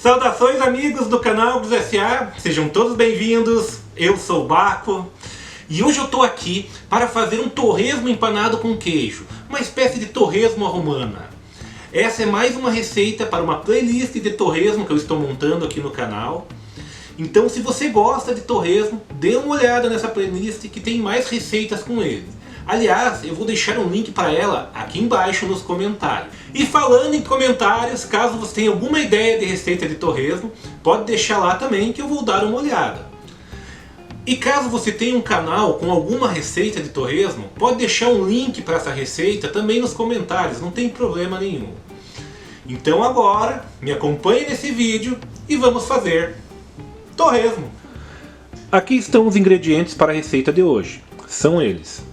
Saudações amigos do canal Gus S.A., sejam todos bem-vindos, eu sou o Baco e hoje eu tô aqui para fazer um torresmo empanado com queijo, uma espécie de torresmo à romana. Essa é mais uma receita para uma playlist de torresmo que eu estou montando aqui no canal. Então se você gosta de torresmo, dê uma olhada nessa playlist que tem mais receitas com ele. Aliás, eu vou deixar um link para ela aqui embaixo nos comentários. E falando em comentários, caso você tenha alguma ideia de receita de torresmo, pode deixar lá também que eu vou dar uma olhada. E caso você tenha um canal com alguma receita de torresmo, pode deixar um link para essa receita também nos comentários, não tem problema nenhum. Então agora, me acompanhe nesse vídeo e vamos fazer torresmo. Aqui estão os ingredientes para a receita de hoje. São eles: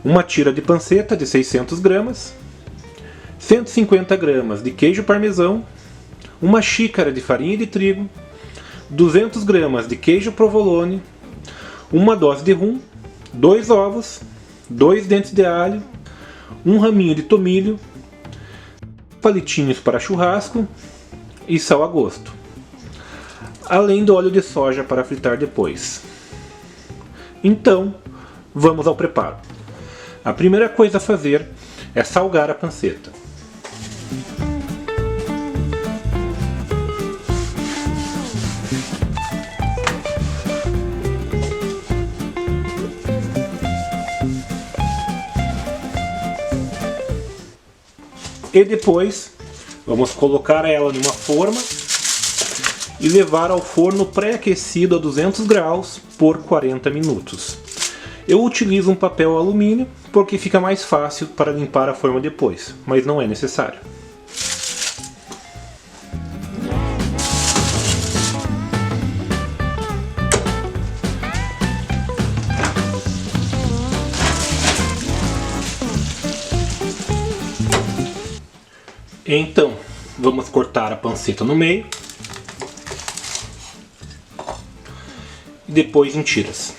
uma tira de panceta de 600 gramas, 150 gramas de queijo parmesão, uma xícara de farinha de trigo, 200 gramas de queijo provolone, uma dose de rum, 2 ovos, 2 dentes de alho, um raminho de tomilho, palitinhos para churrasco e sal a gosto, além do óleo de soja para fritar depois. Então, vamos ao preparo. A primeira coisa a fazer é salgar a panceta. E depois vamos colocar ela numa forma e levar ao forno pré-aquecido a 200 graus por 40 minutos. Eu utilizo um papel alumínio porque fica mais fácil para limpar a forma depois, mas não é necessário. Então, vamos cortar a panceta no meio e depois em tiras.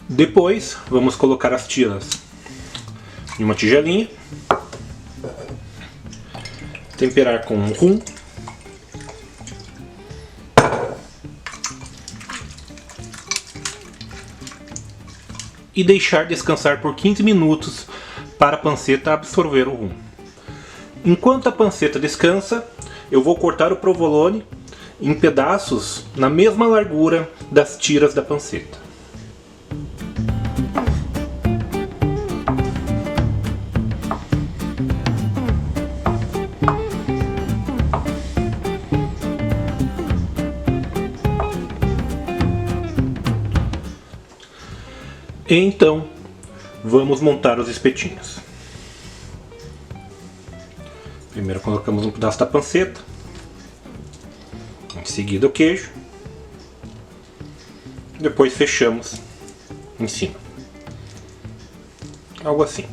Depois, vamos colocar as tiras em uma tigelinha, temperar com rum, e deixar descansar por 15 minutos para a panceta absorver o rum. Enquanto a panceta descansa, eu vou cortar o provolone em pedaços na mesma largura das tiras da panceta. Então, vamos montar os espetinhos. Primeiro colocamos um pedaço da panceta, em seguida o queijo, depois fechamos em cima. Algo assim.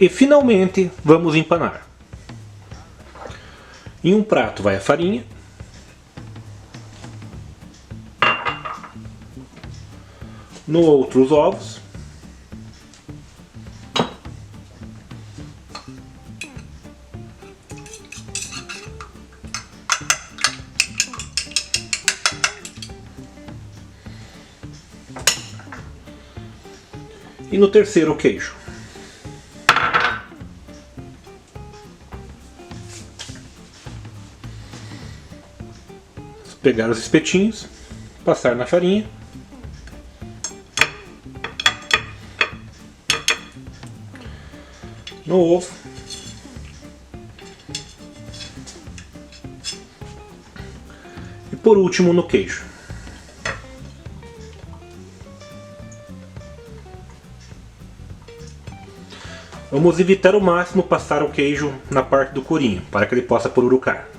E finalmente vamos empanar. Em um prato vai a farinha, no outro os ovos, e no terceiro o queijo. Pegar os espetinhos, passar na farinha, no ovo, e por último no queijo. Vamos evitar ao máximo passar o queijo na parte do corinho, para que ele possa pururucar.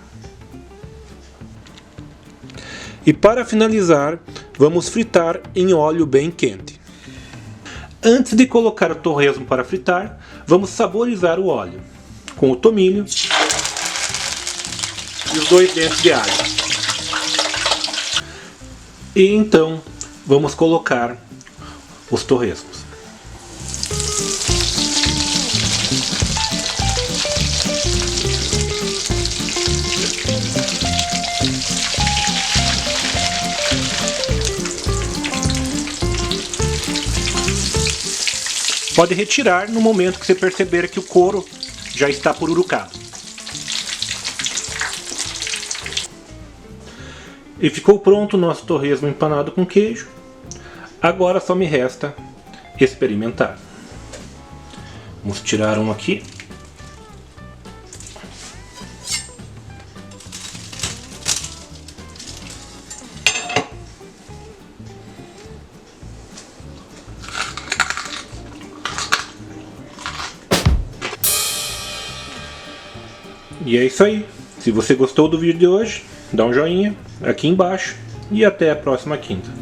E para finalizar, vamos fritar em óleo bem quente. Antes de colocar o torresmo para fritar, vamos saborizar o óleo com o tomilho, e os 2 dentes de alho. E então vamos colocar os torresmos. Pode retirar no momento que você perceber que o couro já está pururucado. E ficou pronto o nosso torresmo empanado com queijo. Agora só me resta experimentar. Vamos tirar um aqui. E é isso aí. Se você gostou do vídeo de hoje, dá um joinha aqui embaixo e até a próxima quinta.